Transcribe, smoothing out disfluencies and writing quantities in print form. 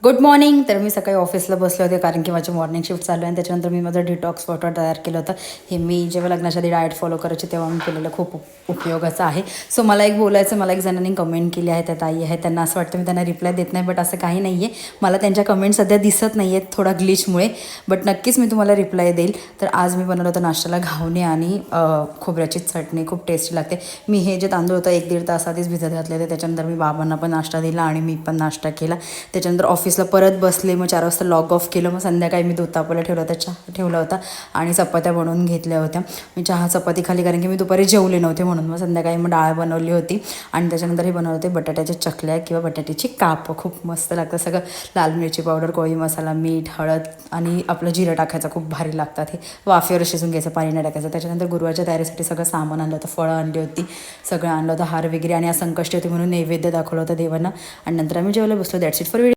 Good morning. तर मी सकाळी ऑफिसला बसले होते कारण की माझी मॉर्निंग शिफ्ट चालू आहे आणि त्याच्यानंतर मी माझं डिटॉक्स वॉटर तयार केलं होतं. हे मी जेव्हा लग्नाच्या आधी डाएट फॉलो करायचे तेव्हा मी केलेलं खूप उपयोगाचं आहे. सो मला एक बोलायचं, मला एक जणांनी कमेंट केली आहे, त्या ताई आहे, त्यांना असं वाटतं मी त्यांना रिप्लाय देत नाही, बट असं काही नाही आहे. मला त्यांच्या कमेंट सध्या दिसत नाही आहेत थोडा ग्लिचमुळे, बट नक्कीच मी तुम्हाला रिप्लाय देईल. तर आज मी बनवलं होतं नाश्त्याला घावणे आणि खोबऱ्याची चटणी, खूप टेस्टी लागते. मी हे जे तांदूळ होतं 1-1.5 तास आधीच भिजत घातले होते. त्याच्यानंतर मी बाबांना पण नाश्ता दिला आणि मी पण नाश्ता केला. त्याच्यानंतर ऑफिसला परत बसले, मग 4 वाजता लॉग ऑफ केलं. मग संध्याकाळी मी दूध तापवायला ठेवलं होतं, चहा ठेवला होता आणि चपात्या बनवून घेतल्या होत्या. मी चहा चपाती खाली कारण की मी दुपारी जेवले नव्हते म्हणून. मग संध्याकाळी मग डाळ बनवली होती आणि त्याच्यानंतर हे बनवले होते बटाट्याच्या चकल्या किंवा बटाट्याची काप. खूप मस्त लागतं. सगळं लाल मिरची पावडर, कोळी मसाला, मीठ, हळद आणि आपलं जिरं टाकायचं, खूप भारी लागतात. हे वाफेवर शिजून घ्यायचं, पाणी नाही टाकायचं. त्याच्यानंतर गुरुवारच्या तयारीसाठी सगळं सामान आणलं होतं, फळं आणली होती, सगळं आणलं होतं, हार वगैरे, आणि आज संकष्टी होती म्हणून नैवेद्य दाखवलं होतं देवांना आणि नंतर आम्ही जेवायला बसलो. That's it for video.